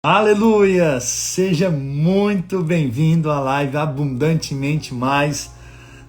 Aleluia! Seja muito bem-vindo à live Abundantemente Mais.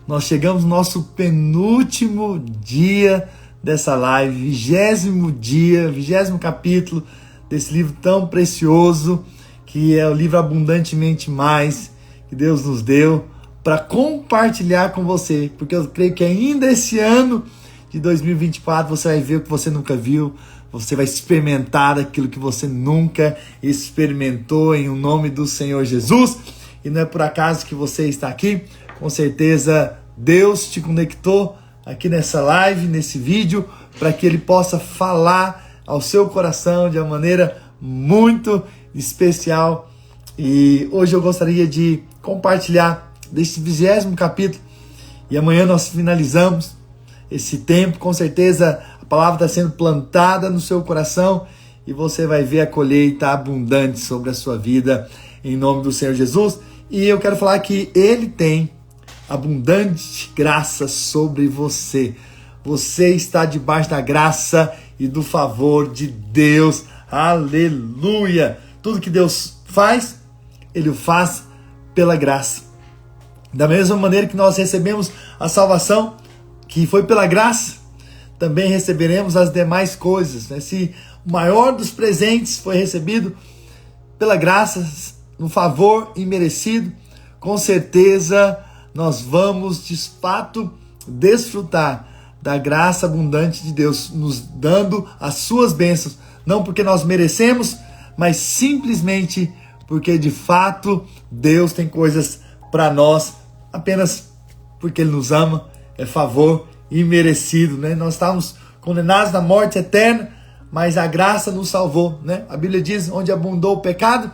Nós chegamos no nosso penúltimo dia dessa live, 20º dia, 20º capítulo desse livro tão precioso, que é o livro Abundantemente Mais, que Deus nos deu para compartilhar com você, porque eu creio que ainda esse ano de 2024 você vai ver o que você nunca viu, você vai experimentar aquilo que você nunca experimentou em nome do Senhor Jesus. E não é por acaso que você está aqui, com certeza Deus te conectou aqui nessa live, nesse vídeo, para que Ele possa falar ao seu coração de uma maneira muito especial. E hoje eu gostaria de compartilhar deste 20º capítulo, e amanhã nós finalizamos esse tempo. Com certeza a palavra está sendo plantada no seu coração e você vai ver a colheita abundante sobre a sua vida em nome do Senhor Jesus. E eu quero falar que Ele tem abundante graça sobre você. Você está debaixo da graça e do favor de Deus. Aleluia! Tudo que Deus faz, Ele o faz pela graça. Da mesma maneira que nós recebemos a salvação, que foi pela graça, também receberemos as demais coisas, né? Se o maior dos presentes foi recebido pela graça, no favor imerecido, com certeza nós vamos de fato desfrutar da graça abundante de Deus, nos dando as suas bênçãos, não porque nós merecemos, mas simplesmente porque de fato Deus tem coisas para nós, apenas porque Ele nos ama. É favor imerecido, né? Nós estávamos condenados na morte eterna, mas a graça nos salvou, né? A Bíblia diz, onde abundou o pecado,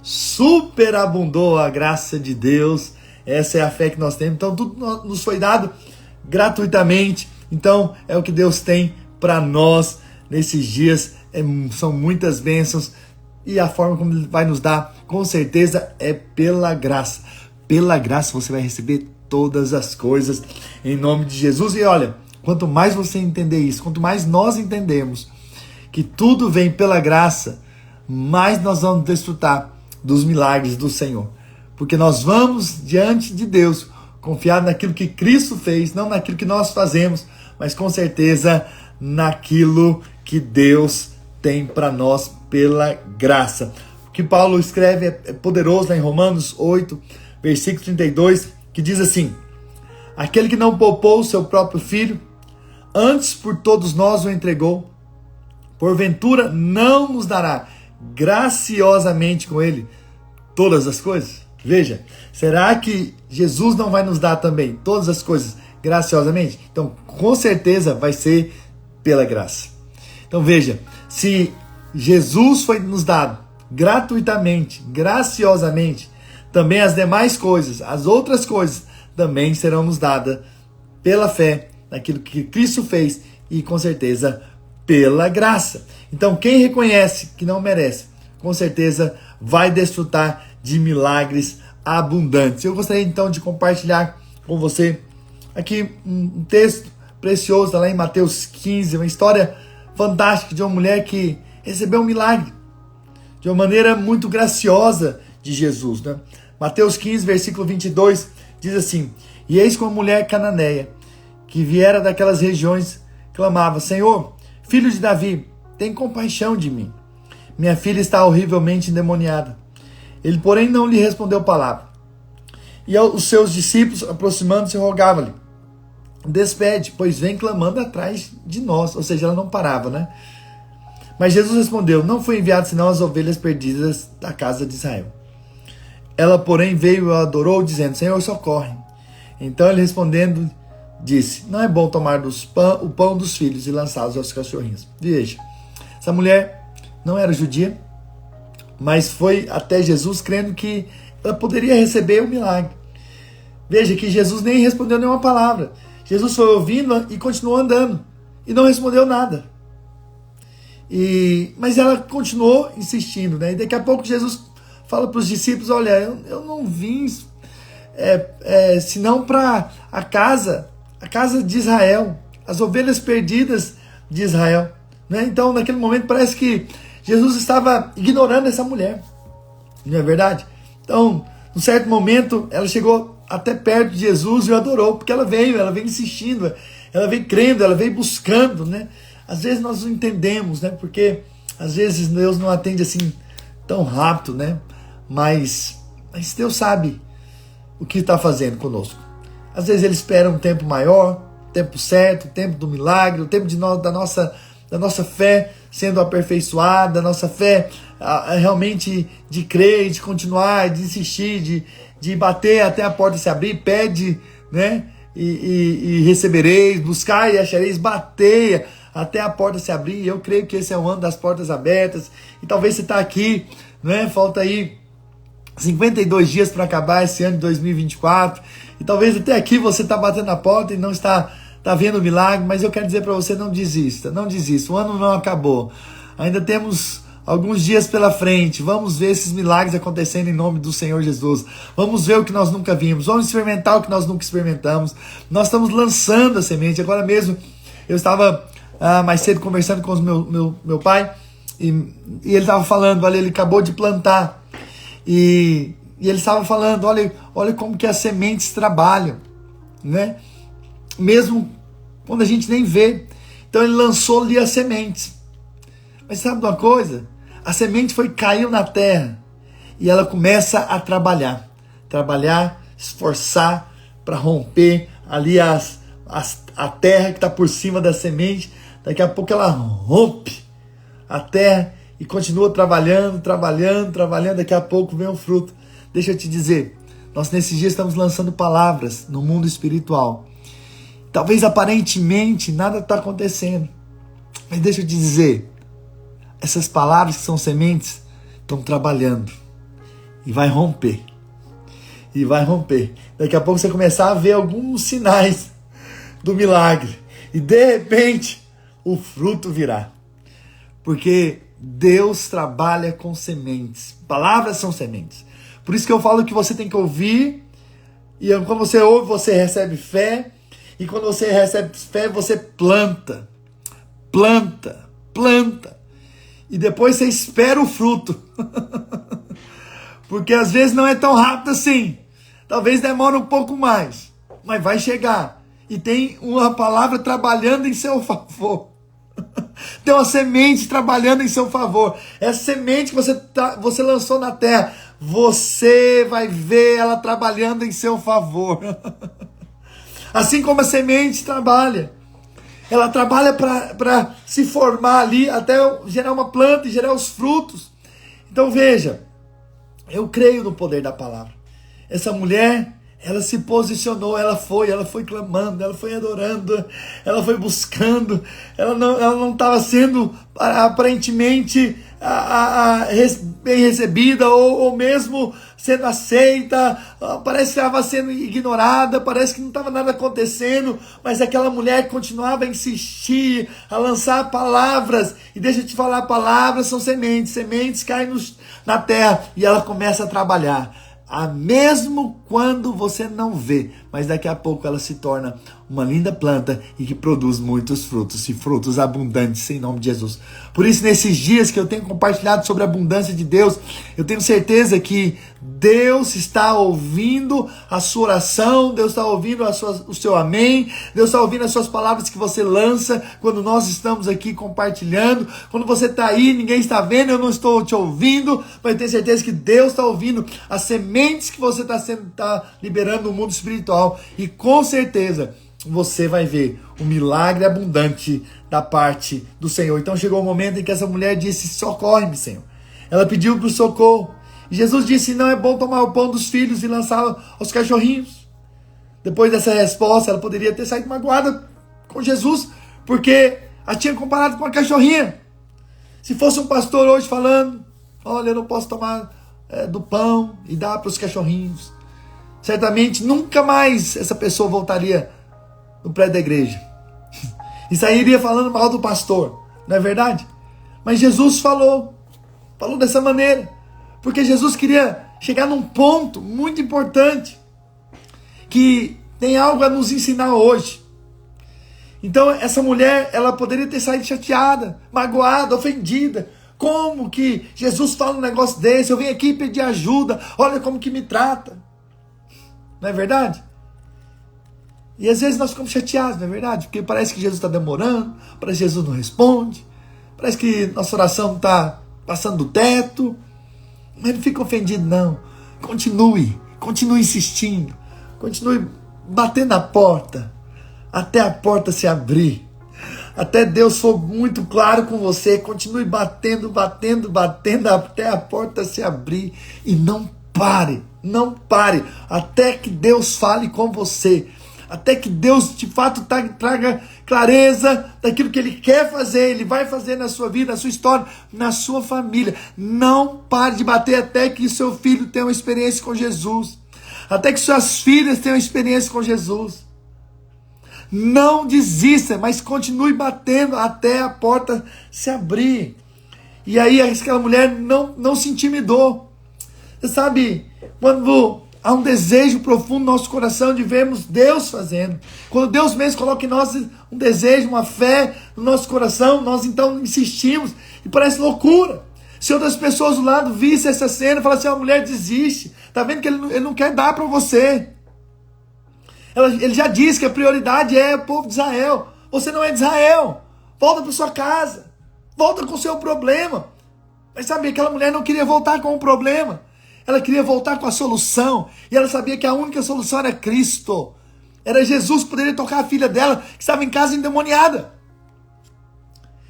superabundou a graça de Deus. Essa é a fé que nós temos. Então tudo nos foi dado gratuitamente. Então é o que Deus tem para nós nesses dias. São muitas bênçãos, e a forma como Ele vai nos dar, com certeza, é pela graça. Pela graça você vai receber todas as coisas em nome de Jesus. E olha, quanto mais você entender isso, quanto mais nós entendemos que tudo vem pela graça, mais nós vamos desfrutar dos milagres do Senhor, porque nós vamos diante de Deus confiar naquilo que Cristo fez, não naquilo que nós fazemos, mas com certeza naquilo que Deus tem para nós pela graça. O que Paulo escreve é poderoso lá em Romanos 8, versículo 32, que diz assim: aquele que não poupou o seu próprio filho, antes por todos nós o entregou, porventura não nos dará graciosamente com ele todas as coisas? Veja, será que Jesus não vai nos dar também todas as coisas graciosamente? Então, com certeza vai ser pela graça. Então veja, se Jesus foi nos dado gratuitamente, graciosamente, também as demais coisas, as outras coisas, também serão nos dadas pela fé naquilo que Cristo fez e com certeza pela graça. Então quem reconhece que não merece, com certeza vai desfrutar de milagres abundantes. Eu gostaria então de compartilhar com você aqui um texto precioso, tá lá em Mateus 15, uma história fantástica de uma mulher que recebeu um milagre de uma maneira muito graciosa de Jesus, né? Mateus 15, versículo 22, diz assim: e eis que uma mulher cananeia, que viera daquelas regiões, clamava: Senhor, filho de Davi, tem compaixão de mim. Minha filha está horrivelmente endemoniada. Ele, porém, não lhe respondeu palavra. E os seus discípulos, aproximando-se, rogavam-lhe: despede, pois vem clamando atrás de nós. Ou seja, ela não parava, né? Mas Jesus respondeu: não fui enviado senão as ovelhas perdidas da casa de Israel. Ela, porém, veio e o adorou, dizendo: Senhor, socorre. Então ele respondendo, disse: não é bom tomar o pão dos filhos e lançá-los aos cachorrinhos. Veja, essa mulher não era judia, mas foi até Jesus crendo que ela poderia receber o milagre. Veja que Jesus nem respondeu nenhuma palavra. Jesus foi ouvindo e continuou andando, e não respondeu nada. Mas ela continuou insistindo, né? E daqui a pouco Jesus fala para os discípulos: olha, eu não vim senão para a casa de Israel, as ovelhas perdidas de Israel, né? Então naquele momento parece que Jesus estava ignorando essa mulher, não é verdade? Então, num certo momento, ela chegou até perto de Jesus e o adorou, porque ela veio insistindo, ela veio crendo, ela veio buscando, né? Às vezes nós não entendemos, né? Porque às vezes Deus não atende assim tão rápido, né? Mas Deus sabe o que está fazendo conosco. Às vezes Ele espera um tempo maior, tempo certo, o tempo do milagre, o tempo da nossa fé sendo aperfeiçoada, da nossa fé realmente de crer, de continuar, de insistir, de bater até a porta se abrir, pede, né? E recebereis, buscar e achareis, bater até a porta se abrir. Eu creio que esse é o ano das portas abertas. E talvez você está aqui, né? Falta aí 52 dias para acabar esse ano de 2024. E talvez até aqui você está batendo na porta e não está vendo o milagre. Mas eu quero dizer para você, não desista, não desista. O ano não acabou. Ainda temos alguns dias pela frente. Vamos ver esses milagres acontecendo em nome do Senhor Jesus. Vamos ver o que nós nunca vimos. Vamos experimentar o que nós nunca experimentamos. Nós estamos lançando a semente. Agora mesmo, eu estava mais cedo conversando com meu pai. E ele estava falando, olha, ele acabou de plantar. E ele estava falando, olha como que as sementes trabalham, né? Mesmo quando a gente nem vê. Então ele lançou ali as sementes. Mas sabe de uma coisa? A semente caiu na terra e ela começa a trabalhar, esforçar para romper ali a terra que está por cima da semente. Daqui a pouco ela rompe a terra e continua trabalhando. Daqui a pouco vem o fruto. Deixa eu te dizer, nós nesses dias estamos lançando palavras no mundo espiritual. Talvez aparentemente nada está acontecendo, mas deixa eu te dizer, essas palavras que são sementes estão trabalhando e vai romper. Daqui a pouco você começar a ver alguns sinais do milagre e de repente o fruto virá. Porque Deus trabalha com sementes. Palavras são sementes. Por isso que eu falo que você tem que ouvir. E quando você ouve, você recebe fé. E quando você recebe fé, você planta. E depois você espera o fruto. Porque às vezes não é tão rápido assim. Talvez demore um pouco mais. Mas vai chegar. E tem uma palavra trabalhando em seu favor. Tem uma semente trabalhando em seu favor. Essa semente que você lançou na terra, você vai ver ela trabalhando em seu favor. Assim como a semente trabalha. Ela trabalha para se formar ali, até gerar uma planta e gerar os frutos. Então veja, eu creio no poder da palavra. Essa mulher, ela se posicionou, ela foi clamando, ela foi adorando, ela foi buscando, ela não estava sendo aparentemente bem recebida ou mesmo sendo aceita, parece que estava sendo ignorada, parece que não estava nada acontecendo, mas aquela mulher continuava a insistir, a lançar palavras, e deixa eu te falar, palavras são sementes caem na terra e ela começa a trabalhar. Mesmo quando você não vê, mas daqui a pouco ela se torna uma linda planta e que produz muitos frutos, e frutos abundantes em nome de Jesus. Por isso, nesses dias que eu tenho compartilhado sobre a abundância de Deus, eu tenho certeza que Deus está ouvindo a sua oração, Deus está ouvindo o seu amém, Deus está ouvindo as suas palavras que você lança quando nós estamos aqui compartilhando. Quando você está aí, ninguém está vendo, eu não estou te ouvindo, mas eu tenho certeza que Deus está ouvindo as sementes que você está liberando no mundo espiritual, e com certeza você vai ver o milagre abundante da parte do Senhor. Então chegou o momento em que essa mulher disse: socorre-me, Senhor. Ela pediu para o socorro. E Jesus disse: não é bom tomar o pão dos filhos e lançá-lo aos cachorrinhos. Depois dessa resposta, ela poderia ter saído magoada com Jesus, porque a tinha comparado com uma cachorrinha. Se fosse um pastor hoje falando: olha, eu não posso tomar do pão e dar para os cachorrinhos, certamente nunca mais essa pessoa voltaria no prédio da igreja e sairia falando mal do pastor, não é verdade? Mas Jesus falou dessa maneira, porque Jesus queria chegar num ponto muito importante, que tem algo a nos ensinar hoje. Então essa mulher, ela poderia ter saído chateada, magoada, ofendida, Como que Jesus fala um negócio desse? Eu venho aqui pedir ajuda, olha como que me trata. Não é verdade? E às vezes nós ficamos chateados, não é verdade? Porque parece que Jesus está demorando, parece que Jesus não responde, parece que nossa oração está passando do teto. Mas não fica ofendido, não. Continue insistindo, continue batendo na porta, até a porta se abrir. Até Deus for muito claro com você, continue batendo, até a porta se abrir. E não pare, até que Deus fale com você. Até que Deus, de fato, traga clareza daquilo que Ele quer fazer, Ele vai fazer na sua vida, na sua história, na sua família. Não pare de bater até que seu filho tenha uma experiência com Jesus. Até que suas filhas tenham uma experiência com Jesus. Não desista, mas continue batendo até a porta se abrir. E aí aquela mulher não se intimidou. Você sabe, quando há um desejo profundo no nosso coração de vermos Deus fazendo, quando Deus mesmo coloca em nós um desejo, uma fé no nosso coração, nós então insistimos e parece loucura. Se outras pessoas do lado vissem essa cena e falassem assim, a mulher desiste, tá vendo que ele não quer dar para você. Ele já disse que a prioridade é o povo de Israel. Você não é de Israel. Volta para sua casa. Volta com o seu problema. Mas sabe, aquela mulher não queria voltar com o problema. Ela queria voltar com a solução. E ela sabia que a única solução era Cristo. Era Jesus que poderia tocar a filha dela, que estava em casa endemoniada.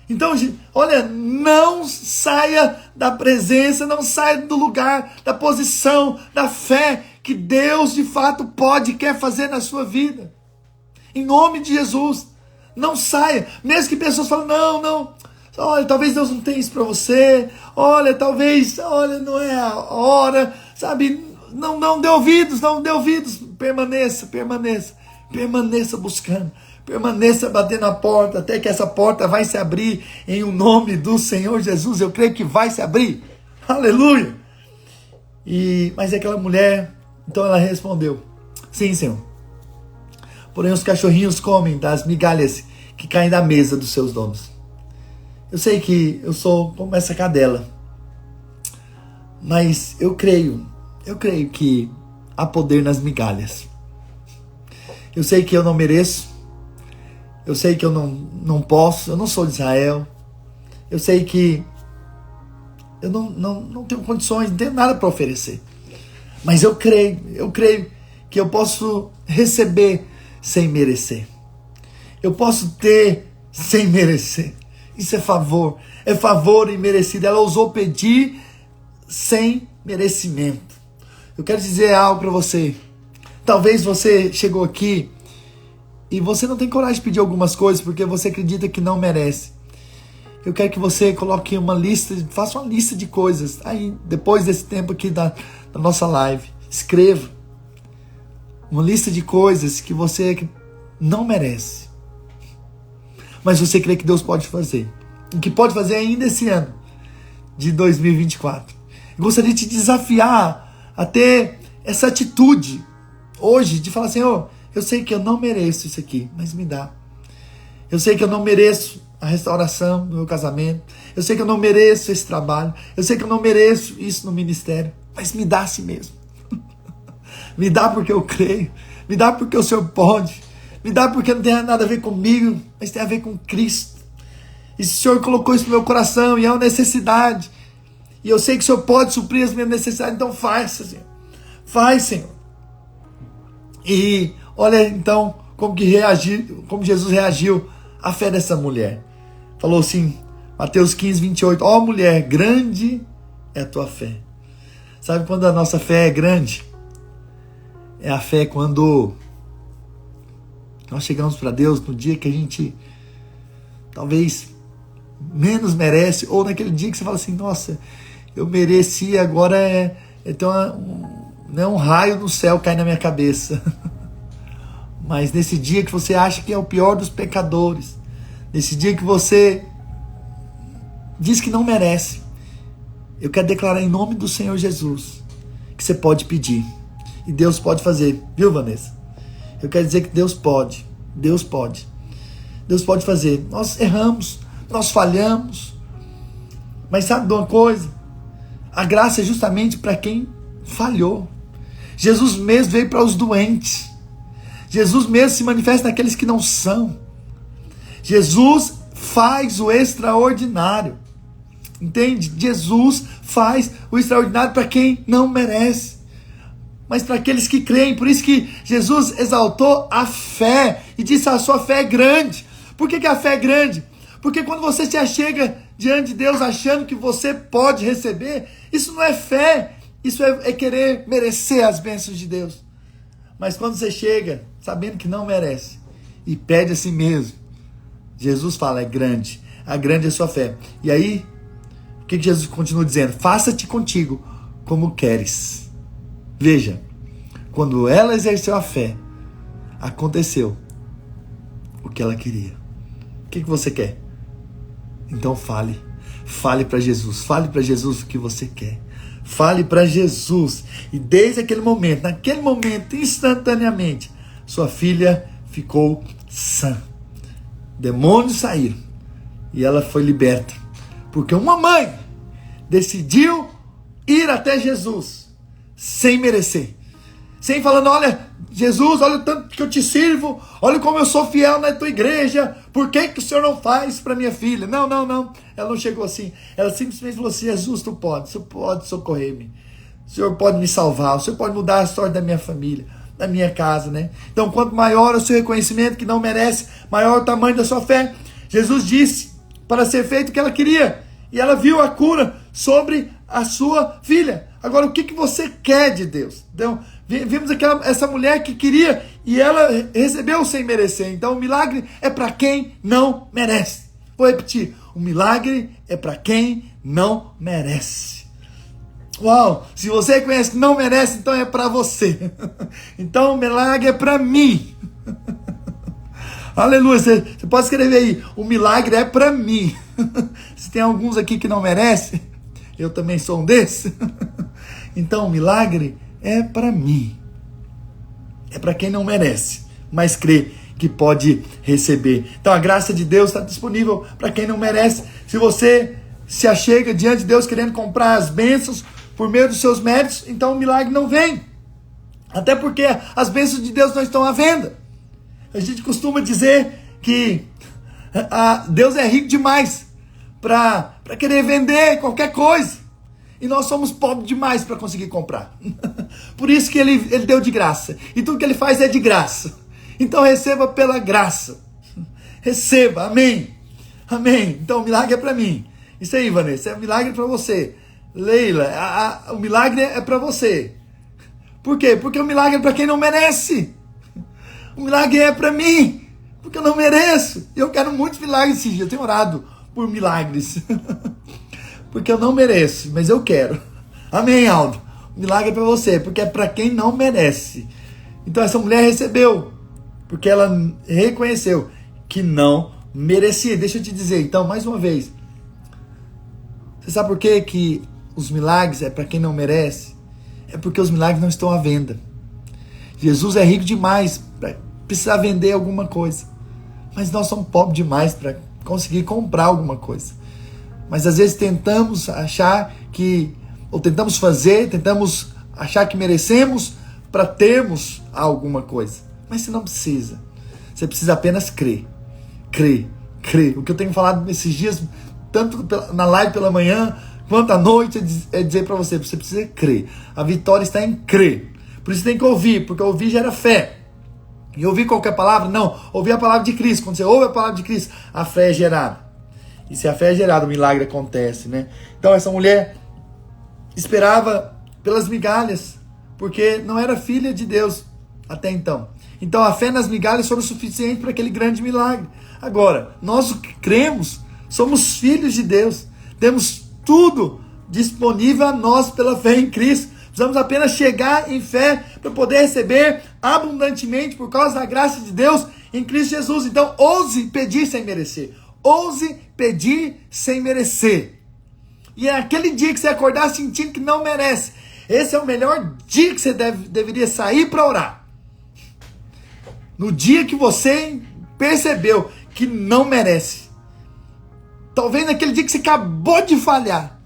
Então, olha, não saia da presença, não saia do lugar, da posição, da fé que Deus de fato pode e quer fazer na sua vida. Em nome de Jesus. Não saia. Mesmo que pessoas falem, não. Olha, talvez Deus não tenha isso para você. Olha, não é a hora. Sabe, não dê ouvidos. Permaneça buscando. Permaneça batendo a porta, até que essa porta vai se abrir em o nome do Senhor Jesus. Eu creio que vai se abrir. Aleluia. Mas aquela mulher, então ela respondeu, sim, Senhor. Porém os cachorrinhos comem das migalhas que caem da mesa dos seus donos. Eu sei que eu sou como essa cadela. Mas eu creio que há poder nas migalhas. Eu sei que eu não mereço. Eu sei que eu não posso, eu não sou de Israel. Eu sei que eu não tenho condições, não tenho nada para oferecer. Mas eu creio que eu posso receber sem merecer. Eu posso ter sem merecer. Isso é favor imerecido. Ela ousou pedir sem merecimento. Eu quero dizer algo para você. Talvez você chegou aqui e você não tem coragem de pedir algumas coisas porque você acredita que não merece. Eu quero que você coloque faça uma lista de coisas. Aí, depois desse tempo aqui da nossa live, escreva uma lista de coisas que você não merece. Mas você crê que Deus pode fazer. E que pode fazer ainda esse ano de 2024. Eu gostaria de te desafiar a ter essa atitude hoje de falar, Senhor, eu sei que eu não mereço isso aqui, mas me dá. Eu sei que eu não mereço a restauração do meu casamento. Eu sei que eu não mereço esse trabalho. Eu sei que eu não mereço isso no ministério. Mas me dá a si mesmo. Me dá porque eu creio. Me dá porque o Senhor pode. Me dá porque não tem nada a ver comigo, mas tem a ver com Cristo. E se o Senhor colocou isso no meu coração e é uma necessidade. E eu sei que o Senhor pode suprir as minhas necessidades. Então faz, Senhor. Faz, Senhor. E olha então como Jesus reagiu à fé dessa mulher. Falou assim, Mateus 15, 28. Ó mulher, grande é a tua fé. Sabe quando a nossa fé é grande? É a fé quando nós chegamos para Deus no dia que a gente talvez menos merece, ou naquele dia que você fala assim, nossa, eu mereci, agora então um raio no céu cai na minha cabeça. Mas nesse dia que você acha que é o pior dos pecadores, nesse dia que você diz que não merece, eu quero declarar em nome do Senhor Jesus que você pode pedir. E Deus pode fazer, viu, Vanessa? Eu quero dizer que Deus pode. Deus pode. Deus pode fazer. Nós erramos, nós falhamos, Mas sabe de uma coisa? A graça é justamente para quem falhou. Jesus mesmo veio para os doentes. Jesus mesmo se manifesta naqueles que não são. Jesus faz o extraordinário. Entende? Jesus faz o extraordinário para quem não merece. Mas para aqueles que creem. Por isso que Jesus exaltou a fé e disse: a sua fé é grande. Por que a fé é grande? Porque quando você se achega diante de Deus achando que você pode receber, isso não é fé. Isso é querer merecer as bênçãos de Deus. Mas quando você chega sabendo que não merece e pede a si mesmo, Jesus fala: é grande. A grande é a sua fé. E aí, o que Jesus continua dizendo? Faça-te contigo como queres. Veja, quando ela exerceu a fé, aconteceu o que ela queria. O que você quer? Então fale. Fale para Jesus. Fale para Jesus o que você quer. Fale para Jesus. E desde aquele momento, naquele momento, instantaneamente, sua filha ficou sã. Demônios saíram. E ela foi liberta. Porque uma mãe decidiu ir até Jesus sem merecer. Sem falando: olha, Jesus, olha o tanto que eu te sirvo, olha como eu sou fiel na tua igreja, por que o Senhor não faz para minha filha? Não. Ela não chegou assim. Ela simplesmente falou assim: Jesus, o Senhor pode socorrer-me. O Senhor pode me salvar, o Senhor pode mudar a história da minha família, da minha casa, né? Então, quanto maior o seu reconhecimento que não merece, maior o tamanho da sua fé. Jesus disse para ser feito o que ela queria, e ela viu a cura sobre a sua filha. Agora, o que você quer de Deus? Então, vimos essa mulher que queria e ela recebeu sem merecer. Então, o milagre é para quem não merece. Vou repetir: o milagre é para quem não merece. Uau! Se você reconhece que não merece, então é para você. Então, o milagre é para mim. Aleluia! Você pode escrever aí: o milagre é para mim. Se tem alguns aqui que não merecem, eu também sou um desses. Então, o milagre é para mim. É para quem não merece, mas crê que pode receber. Então, a graça de Deus está disponível para quem não merece. Se você se achega diante de Deus querendo comprar as bênçãos por meio dos seus méritos, então o milagre não vem. Até porque as bênçãos de Deus não estão à venda. A gente costuma dizer que Deus é rico demais para querer vender qualquer coisa. E nós somos pobres demais para conseguir comprar. Por isso que ele deu de graça. E tudo que ele faz é de graça. Então receba pela graça. Receba, amém. Amém. Então o milagre é para mim. Isso aí, Vanessa, é um milagre para você. Leila, o milagre é para você. Por quê? Porque o milagre é para quem não merece. O milagre é para mim, porque eu não mereço. Eu quero muitos milagres esses dias. Eu tenho orado por milagres. Porque eu não mereço, mas eu quero. Amém, Aldo? O milagre é para você, porque é para quem não merece. Então essa mulher recebeu, porque ela reconheceu que não merecia. Deixa eu te dizer, então, mais uma vez. Você sabe por quê que os milagres é para quem não merece? É porque os milagres não estão à venda. Jesus é rico demais para precisar vender alguma coisa. Mas nós somos pobres demais para conseguir comprar alguma coisa. Mas às vezes tentamos achar que, ou tentamos achar que merecemos para termos alguma coisa. Mas você não precisa. Você precisa apenas crer. Crer. O que eu tenho falado nesses dias, tanto na live pela manhã, quanto à noite, é dizer para você precisa crer. A vitória está em crer. Por isso tem que ouvir, porque ouvir gera fé. E ouvir qualquer palavra? Não. Ouvir a palavra de Cristo. Quando você ouve a palavra de Cristo, a fé é gerada. E se a fé é gerada, o milagre acontece, né? Então essa mulher esperava pelas migalhas, porque não era filha de Deus até então. Então a fé nas migalhas foi o suficiente para aquele grande milagre. Agora, nós que cremos, somos filhos de Deus. Temos tudo disponível a nós pela fé em Cristo. Precisamos apenas chegar em fé para poder receber abundantemente por causa da graça de Deus em Cristo Jesus. Então ouse pedir sem merecer. Ouse pedir sem merecer. E é aquele dia que você acordar sentindo que não merece. Esse é o melhor dia que você deveria sair para orar. No dia que você percebeu que não merece. Talvez naquele dia que você acabou de falhar,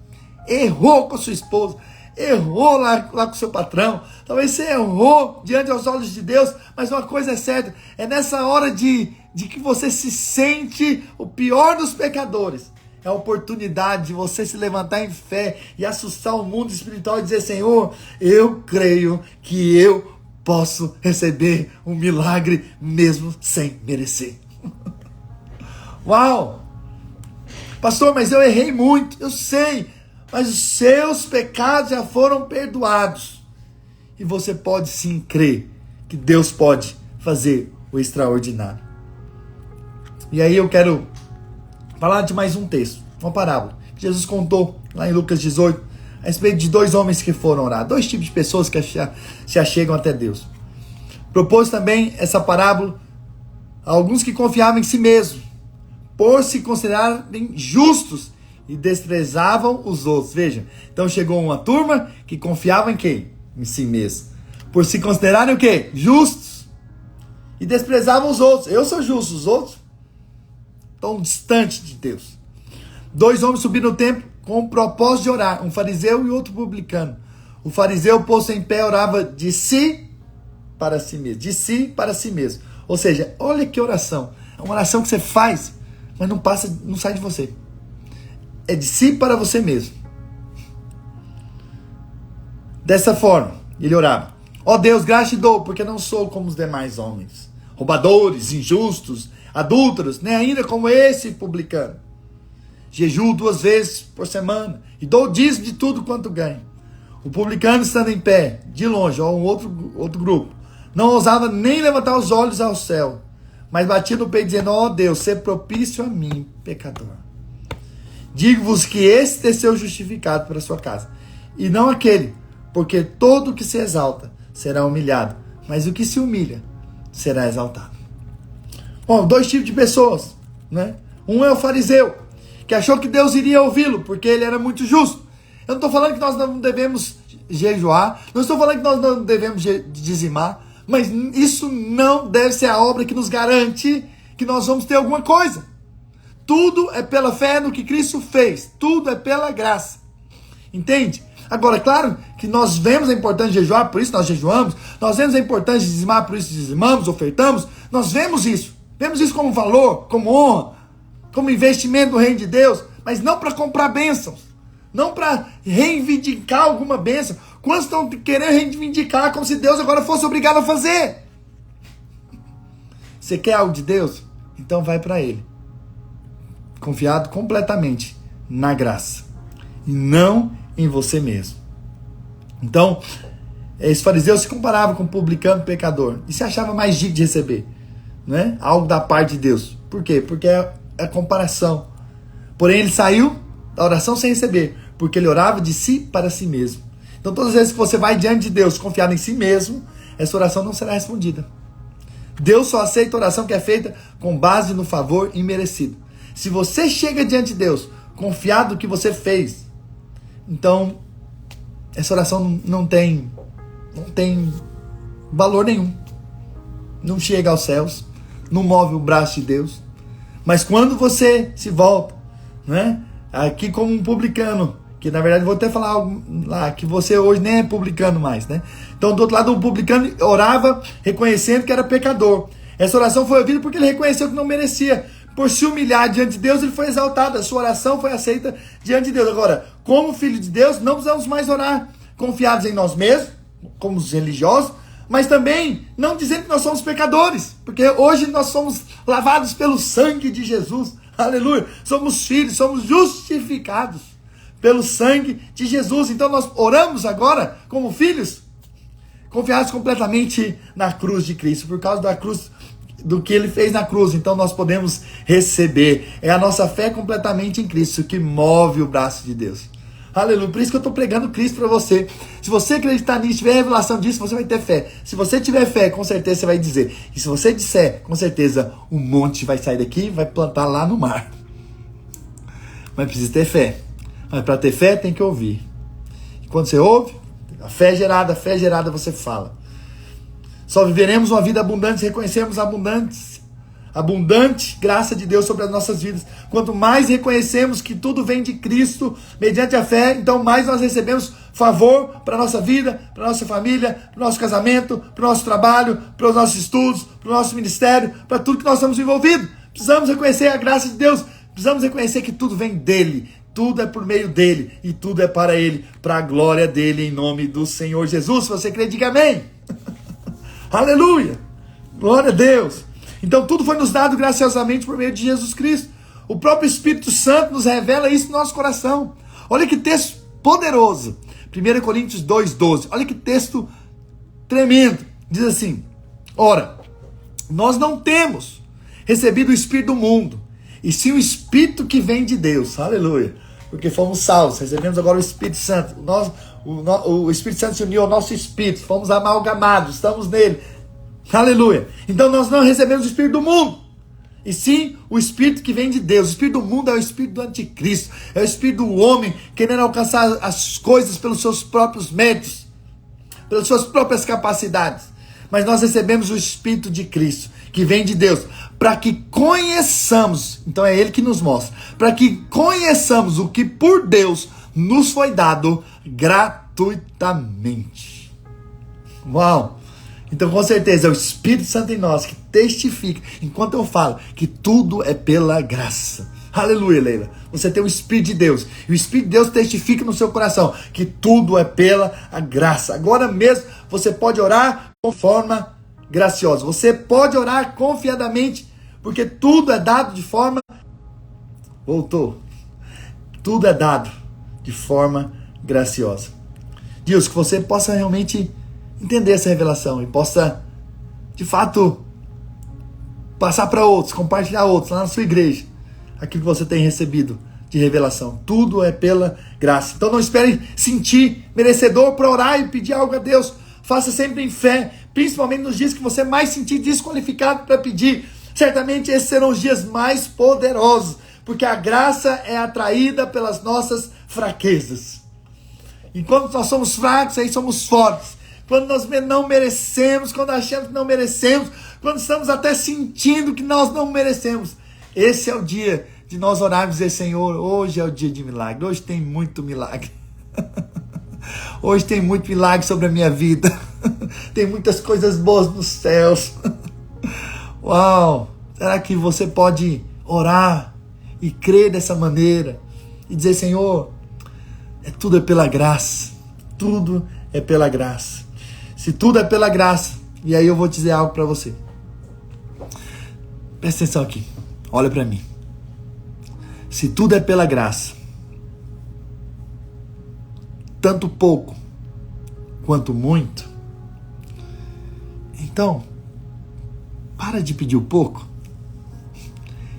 errou com a sua esposa, errou lá com o seu patrão, talvez você errou diante dos olhos de Deus, mas uma coisa é certa, é nessa hora de que você se sente o pior dos pecadores, é a oportunidade de você se levantar em fé e assustar o mundo espiritual e dizer: Senhor, eu creio que eu posso receber um milagre mesmo sem merecer. Uau! Pastor, mas eu errei muito, eu sei, mas os seus pecados já foram perdoados. E você pode sim crer que Deus pode fazer o extraordinário. E aí eu quero falar de mais um texto, uma parábola, que Jesus contou lá em Lucas 18, a respeito de 2 homens que foram orar, 2 tipos de pessoas que se achegam até Deus. Propôs também essa parábola a alguns que confiavam em si mesmos, por se considerarem justos e desprezavam os outros. Veja, então chegou uma turma que confiava em quem? Em si mesmo. Por se considerarem o quê? Justos. E desprezavam os outros. Eu sou justo, os outros estão distantes de Deus. 2 homens subiram no templo com o propósito de orar, um fariseu e outro publicano. O fariseu, posto em pé, orava de si para si mesmo. De si para si mesmo. Ou seja, olha que oração. É uma oração que você faz, mas não sai de você. É de si para você mesmo. Dessa forma, ele orava: ó Deus, graça te dou, porque não sou como os demais homens, roubadores, injustos, adúlteros, nem ainda como esse publicano. Jejuo 2 vezes por semana e dou o dízimo de tudo quanto ganho. O publicano, estando em pé, de longe, ó, um outro grupo, não ousava nem levantar os olhos ao céu, mas batia no peito dizendo: ó Deus, sê propício a mim, pecador. Digo-vos que esse desceu justificado para a sua casa, e não aquele, porque todo o que se exalta será humilhado, mas o que se humilha será exaltado. Bom, 2 tipos de pessoas, né? Um é o fariseu, que achou que Deus iria ouvi-lo, porque ele era muito justo. Eu não estou falando que nós não devemos jejuar, não estou falando que nós não devemos dizimar, mas isso não deve ser a obra que nos garante que nós vamos ter alguma coisa. Tudo é pela fé no que Cristo fez. Tudo é pela graça. Entende? Agora, é claro que nós vemos a importância de jejuar, por isso nós jejuamos. Nós vemos a importância de dizimar, por isso dizimamos, ofertamos. Nós vemos isso. Vemos isso como valor, como honra, como investimento no reino de Deus. Mas não para comprar bênçãos. Não para reivindicar alguma bênção. Quantos estão querendo reivindicar como se Deus agora fosse obrigado a fazer? Você quer algo de Deus? Então vai para Ele. Confiado completamente na graça. E não em você mesmo. Então, esse fariseu se comparava com o publicano pecador. E se achava mais digno de receber, né? Algo da parte de Deus. Por quê? Porque é a comparação. Porém, ele saiu da oração sem receber. Porque ele orava de si para si mesmo. Então, todas as vezes que você vai diante de Deus confiado em si mesmo, essa oração não será respondida. Deus só aceita a oração que é feita com base no favor imerecido. Se você chega diante de Deus confiado no que você fez, então essa oração não tem valor nenhum. Não chega aos céus, não move o braço de Deus. Mas quando você se volta, né? Aqui como um publicano, que na verdade vou até falar algo lá, que você hoje nem é publicano mais, né? Então do outro lado o publicano orava reconhecendo que era pecador. Essa oração foi ouvida porque ele reconheceu que não merecia. Por se humilhar diante de Deus, ele foi exaltado. A sua oração foi aceita diante de Deus. Agora, como filho de Deus, não precisamos mais orar confiados em nós mesmos, como os religiosos, mas também não dizendo que nós somos pecadores, porque hoje nós somos lavados pelo sangue de Jesus. Aleluia! Somos filhos, somos justificados pelo sangue de Jesus. Então nós oramos agora como filhos, confiados completamente na cruz de Cristo, por causa da cruz, do que ele fez na cruz. Então nós podemos receber. É a nossa fé completamente em Cristo que move o braço de Deus. Aleluia. Por isso que eu estou pregando Cristo para você. Se você acreditar nisso, tiver revelação disso, você vai ter fé. Se você tiver fé, com certeza você vai dizer. E se você disser, com certeza o monte vai sair daqui e vai plantar lá no mar. Mas precisa ter fé. Mas para ter fé tem que ouvir. E quando você ouve, a fé gerada você fala. Só viveremos uma vida abundante se reconhecermos a abundante graça de Deus sobre as nossas vidas. Quanto mais reconhecemos que tudo vem de Cristo, mediante a fé, então mais nós recebemos favor para a nossa vida, para a nossa família, para o nosso casamento, para o nosso trabalho, para os nossos estudos, para o nosso ministério, para tudo que nós estamos envolvidos. Precisamos reconhecer a graça de Deus, precisamos reconhecer que tudo vem dele, tudo é por meio dele e tudo é para ele, para a glória dele, em nome do Senhor Jesus. Se você crê, diga amém. Aleluia, glória a Deus. Então tudo foi nos dado graciosamente por meio de Jesus Cristo. O próprio Espírito Santo nos revela isso no nosso coração. Olha que texto poderoso. 1 Coríntios 2,12. Olha que texto tremendo. Diz assim: ora, nós não temos recebido o Espírito do mundo, e sim o Espírito que vem de Deus. Aleluia. Porque fomos salvos, recebemos agora o Espírito Santo. O Espírito Santo se uniu ao nosso Espírito. Fomos amalgamados, estamos nele. Aleluia. Então nós não recebemos o Espírito do mundo, e sim o Espírito que vem de Deus. O Espírito do mundo é o Espírito do anticristo, é o Espírito do homem querendo alcançar as coisas pelos seus próprios méritos, pelas suas próprias capacidades. Mas nós recebemos o Espírito de Cristo, que vem de Deus, para que conheçamos, então é Ele que nos mostra, para que conheçamos o que por Deus nos foi dado gratuitamente. Uau! Então, com certeza, é o Espírito Santo em nós que testifica, enquanto eu falo, que tudo é pela graça. Aleluia, Leila. Você tem o Espírito de Deus, e o Espírito de Deus testifica no seu coração que tudo é pela graça. Agora mesmo, você pode orar de forma graciosa. Você pode orar confiadamente, porque tudo é dado de forma... Voltou. Tudo é dado de forma graciosa. Deus, que você possa realmente entender essa revelação e possa, de fato, passar para outros, compartilhar outros lá na sua igreja, aquilo que você tem recebido de revelação. Tudo é pela graça. Então não espere sentir merecedor para orar e pedir algo a Deus. Faça sempre em fé, principalmente nos dias que você mais sentir desqualificado para pedir. Certamente esses serão os dias mais poderosos, porque a graça é atraída pelas nossas fraquezas. Enquanto nós somos fracos, aí somos fortes. Quando nós não merecemos, quando achamos que não merecemos, quando estamos até sentindo que nós não merecemos, esse é o dia de nós orarmos e dizer: Senhor, hoje é o dia de milagre, hoje tem muito milagre. Hoje tem muito milagre sobre a minha vida. Tem muitas coisas boas nos céus. Uau! Será que você pode orar e crer dessa maneira e dizer: Senhor, tudo é pela graça, tudo é pela graça. Se tudo é pela graça, e aí eu vou dizer algo para você. Presta atenção aqui, olha para mim. Se tudo é pela graça, tanto pouco quanto muito, então para de pedir o pouco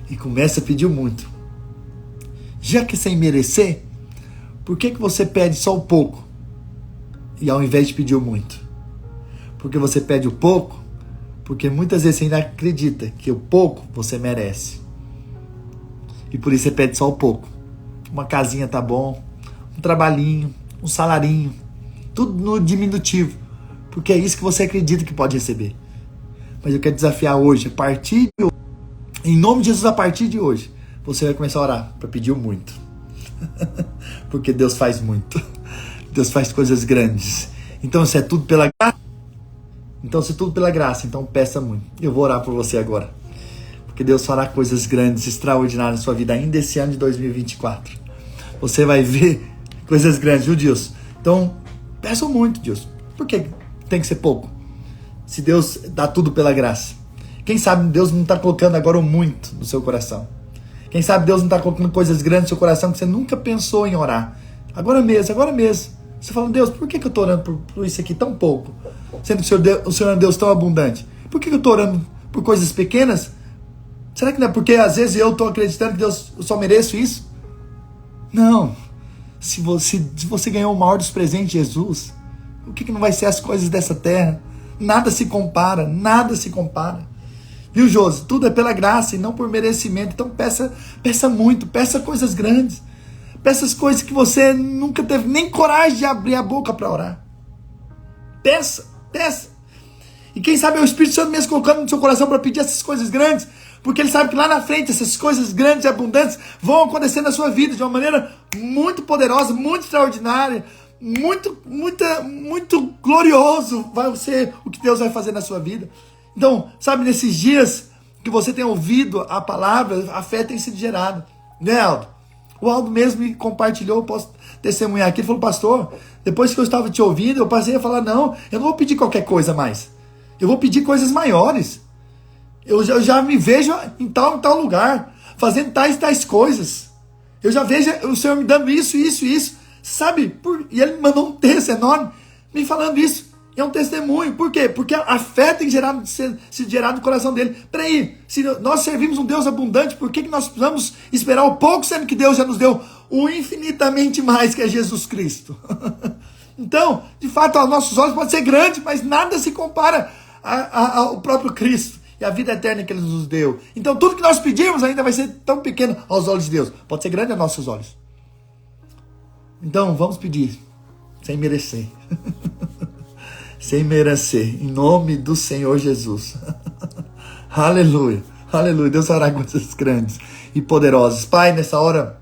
e começa a pedir o muito. Já que sem merecer, por que você pede só o pouco e ao invés de pedir o muito? Porque você pede o pouco, porque muitas vezes você ainda acredita que o pouco você merece. E por isso você pede só o pouco. Uma casinha tá bom, um trabalhinho, um salarinho, tudo no diminutivo, porque é isso que você acredita que pode receber. Mas eu quero desafiar hoje, a partir de hoje, em nome de Jesus, a partir de hoje, você vai começar a orar para pedir o muito. Porque Deus faz muito. Deus faz coisas grandes. Então, se é tudo pela graça, então peça muito. Eu vou orar por você agora, porque Deus fará coisas grandes, extraordinárias na sua vida ainda esse ano de 2024. Você vai ver coisas grandes, viu, Deus? Então, peça muito, Deus. Por que tem que ser pouco? Se Deus dá tudo pela graça. Quem sabe Deus não está colocando agora o muito no seu coração. Quem sabe Deus não está colocando coisas grandes no seu coração que você nunca pensou em orar. Agora mesmo. Você fala: Deus, por que eu estou orando por isso aqui tão pouco? Sendo que o Senhor é um Deus tão abundante. Por que eu estou orando por coisas pequenas? Será que não é porque às vezes eu estou acreditando que Deus, eu só mereço isso? Não. Se você ganhou o maior dos presentes de Jesus, o que não vai ser as coisas dessa terra? Nada se compara. Viu, Josi? Tudo é pela graça e não por merecimento. Então peça muito, peça coisas grandes. Peça as coisas que você nunca teve nem coragem de abrir a boca para orar. Peça. E quem sabe é o Espírito Santo mesmo colocando no seu coração para pedir essas coisas grandes, Porque ele sabe que lá na frente essas coisas grandes e abundantes vão acontecer na sua vida de uma maneira muito poderosa, muito extraordinária, muito glorioso vai ser o que Deus vai fazer na sua vida. Então, sabe, nesses dias que você tem ouvido a palavra, a fé tem sido gerada. Né, Aldo? O Aldo mesmo me compartilhou, eu posso testemunhar aqui, ele falou, pastor, depois que eu estava te ouvindo, eu passei a falar, não, eu não vou pedir qualquer coisa mais. Eu vou pedir coisas maiores. Eu já me vejo em tal lugar, fazendo tais coisas. Eu já vejo o Senhor me dando isso. Sabe? E ele me mandou um texto enorme, me falando isso. É um testemunho. Por quê? Porque a fé tem se gerado no coração dele. Peraí, se nós servimos um Deus abundante, por que nós precisamos esperar o pouco, sendo que Deus já nos deu o infinitamente mais, que é Jesus Cristo? Então, de fato, aos nossos olhos pode ser grande, mas nada se compara ao próprio Cristo e a vida eterna que Ele nos deu. Então, tudo que nós pedimos ainda vai ser tão pequeno aos olhos de Deus. Pode ser grande aos nossos olhos. Então, vamos pedir, sem merecer. Sem merecer, em nome do Senhor Jesus. Aleluia, aleluia. Deus fará coisas grandes e poderosas. Pai, nessa hora,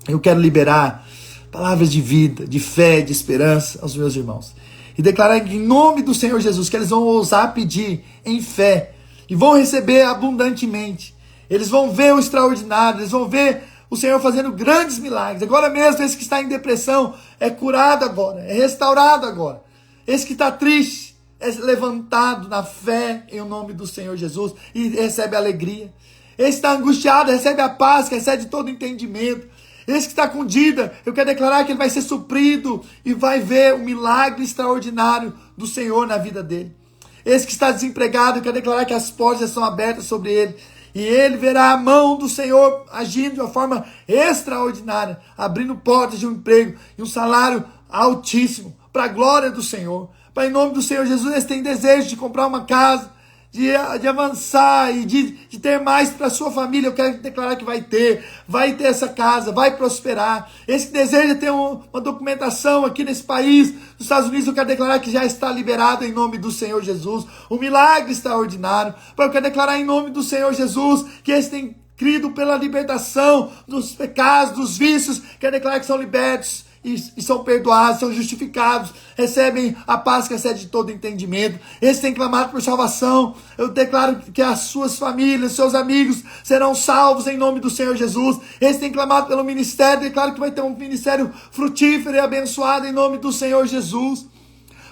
eu quero liberar palavras de vida, de fé, de esperança aos meus irmãos. E declarar em nome do Senhor Jesus que eles vão ousar pedir em fé e vão receber abundantemente. Eles vão ver o extraordinário, eles vão ver o Senhor fazendo grandes milagres. Agora mesmo, esse que está em depressão é curado agora, é restaurado agora. Esse que está triste é levantado na fé em nome do Senhor Jesus e recebe alegria. Esse que está angustiado recebe a paz que excede todo entendimento. Esse que está com dívida, eu quero declarar que ele vai ser suprido e vai ver o milagre extraordinário do Senhor na vida dele. Esse que está desempregado, eu quero declarar que as portas estão abertas sobre ele. E ele verá a mão do Senhor agindo de uma forma extraordinária, abrindo portas de um emprego e um salário altíssimo, para a glória do Senhor. Pai, em nome do Senhor Jesus, eles têm desejo de comprar uma casa, de avançar e de ter mais para a sua família. Eu quero declarar que vai ter essa casa, vai prosperar. Esse que deseja ter uma documentação aqui nesse país, nos Estados Unidos, eu quero declarar que já está liberado em nome do Senhor Jesus. Um milagre extraordinário. Pai, eu quero declarar em nome do Senhor Jesus que eles têm crido pela libertação dos pecados, dos vícios. Quero declarar que são libertos e são perdoados, são justificados, recebem a paz que excede todo entendimento. Eles têm clamado por salvação. Eu declaro que as suas famílias, seus amigos serão salvos em nome do Senhor Jesus. Eles têm clamado pelo ministério. Declaro que vai ter um ministério frutífero e abençoado em nome do Senhor Jesus.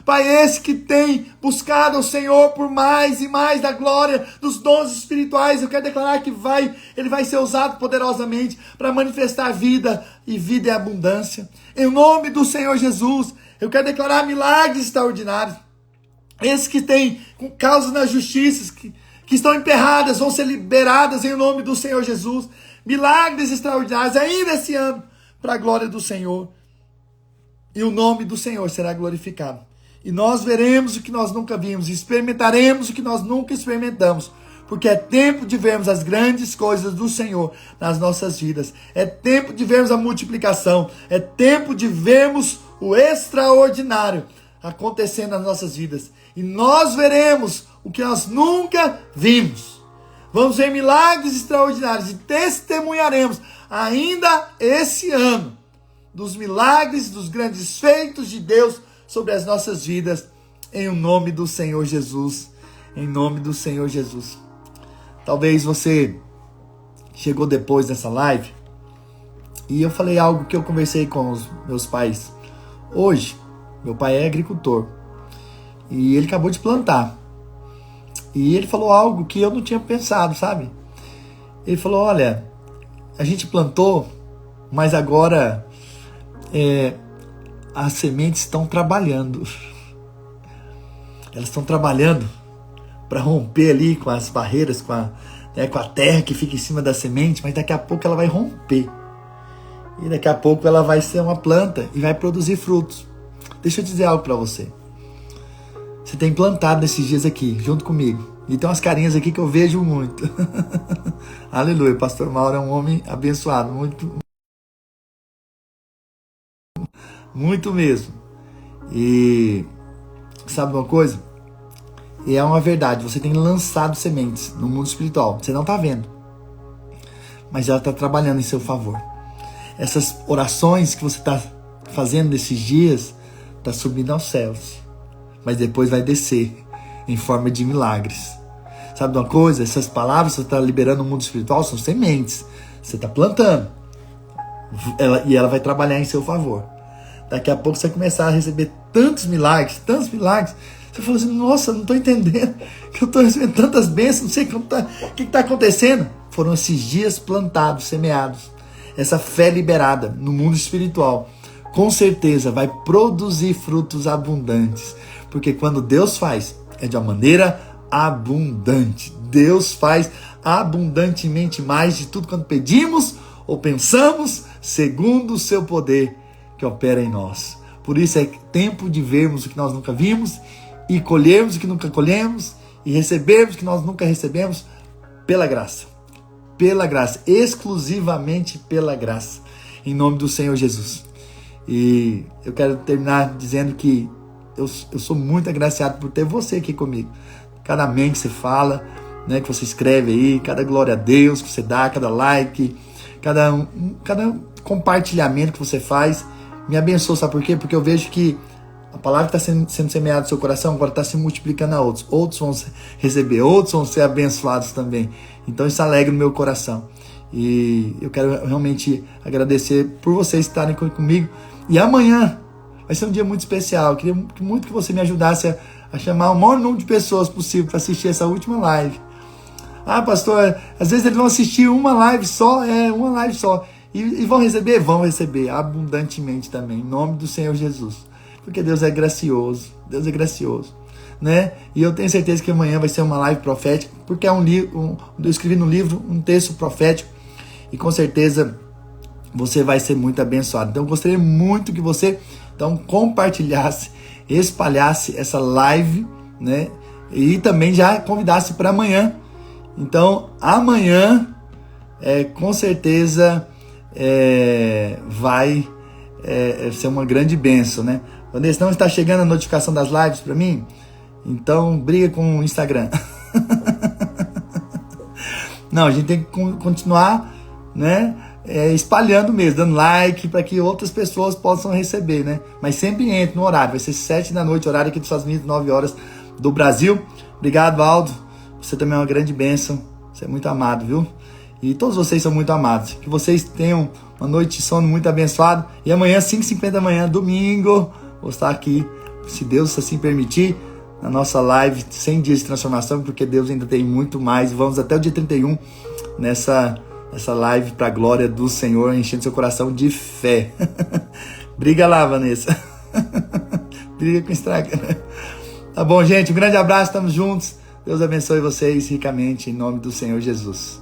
Pai, esse que tem buscado ao Senhor por mais e mais da glória dos dons espirituais, eu quero declarar que ele vai ser usado poderosamente para manifestar vida e abundância. Em nome do Senhor Jesus, eu quero declarar milagres extraordinários. Esses que têm causas na justiça, que estão emperradas, vão ser liberadas em nome do Senhor Jesus. Milagres extraordinários ainda esse ano, para a glória do Senhor. E o nome do Senhor será glorificado. E nós veremos o que nós nunca vimos, experimentaremos o que nós nunca experimentamos, porque é tempo de vermos as grandes coisas do Senhor nas nossas vidas, é tempo de vermos a multiplicação, é tempo de vermos o extraordinário acontecendo nas nossas vidas, e nós veremos o que nós nunca vimos. Vamos ver milagres extraordinários e testemunharemos ainda esse ano dos milagres, dos grandes feitos de Deus sobre as nossas vidas, em nome do Senhor Jesus, em nome do Senhor Jesus. Talvez você chegou depois dessa live, e eu falei algo que eu conversei com os meus pais hoje. Meu pai é agricultor, e ele acabou de plantar, e ele falou algo que eu não tinha pensado, sabe? Ele falou, olha, a gente plantou, mas agora as sementes estão trabalhando. Elas estão trabalhando para romper ali com as barreiras, com a terra que fica em cima da semente, mas daqui a pouco ela vai romper. E daqui a pouco ela vai ser uma planta e vai produzir frutos. Deixa eu dizer algo para você. Você tem plantado nesses dias aqui, junto comigo. E tem umas carinhas aqui que eu vejo muito. Aleluia, pastor Mauro é um homem abençoado, muito mesmo. E sabe uma coisa? E é uma verdade, você tem lançado sementes no mundo espiritual. Você não está vendo, mas ela está trabalhando em seu favor. Essas orações que você está fazendo nesses dias, está subindo aos céus, mas depois vai descer em forma de milagres. Sabe de uma coisa? Essas palavras que você está liberando no mundo espiritual são sementes. Você está plantando. E ela vai trabalhar em seu favor. Daqui a pouco você vai começar a receber tantos milagres. Você fala assim, nossa, não estou entendendo. Que eu estou recebendo tantas bênçãos, não sei o que está acontecendo. Foram esses dias plantados, semeados. Essa fé liberada no mundo espiritual, com certeza vai produzir frutos abundantes. Porque quando Deus faz, é de uma maneira abundante. Deus faz abundantemente mais de tudo quanto pedimos ou pensamos, segundo o seu poder que opera em nós. Por isso é tempo de vermos o que nós nunca vimos, e colhermos o que nunca colhemos, e recebermos o que nós nunca recebemos, pela graça. Pela graça, exclusivamente pela graça, em nome do Senhor Jesus. E eu quero terminar dizendo que eu sou muito agraciado por ter você aqui comigo. Cada amém que você fala, né, que você escreve aí, cada glória a Deus que você dá, cada like, cada compartilhamento que você faz, me abençoa. Sabe por quê? Porque eu vejo que a palavra que está sendo semeada no seu coração agora está se multiplicando a outros. Outros vão receber, outros vão ser abençoados também. Então isso alegra o meu coração. E eu quero realmente agradecer por vocês estarem comigo. E amanhã vai ser um dia muito especial. Eu queria muito que você me ajudasse a chamar o maior número de pessoas possível para assistir essa última live. Ah, pastor, às vezes eles vão assistir uma live só. E vão receber? Vão receber abundantemente também, em nome do Senhor Jesus. Porque Deus é gracioso, né? E eu tenho certeza que amanhã vai ser uma live profética, porque é eu escrevi no livro um texto profético, e com certeza você vai ser muito abençoado. Então eu gostaria muito que você compartilhasse, espalhasse essa live, né? E também já convidasse para amanhã. Então amanhã, com certeza, vai ser uma grande bênção, né? Vanessa, não está chegando a notificação das lives para mim? Então briga com o Instagram. Não, a gente tem que continuar, né, espalhando mesmo, dando like para que outras pessoas possam receber, né? Mas sempre entra no horário, vai ser 7 da noite, horário aqui dos Estados Unidos, 9 horas do Brasil. Obrigado, Aldo. Você também é uma grande bênção. Você é muito amado, viu? E todos vocês são muito amados. Que vocês tenham uma noite de sono muito abençoada. E amanhã, 5h50 da manhã, domingo, vou estar aqui, se Deus assim permitir, na nossa live 100 dias de transformação, porque Deus ainda tem muito mais. Vamos até o dia 31 nessa live para a glória do Senhor, enchendo seu coração de fé. Briga lá, Vanessa. Briga com o Instagram. Tá bom, gente? Um grande abraço, estamos juntos. Deus abençoe vocês ricamente, em nome do Senhor Jesus.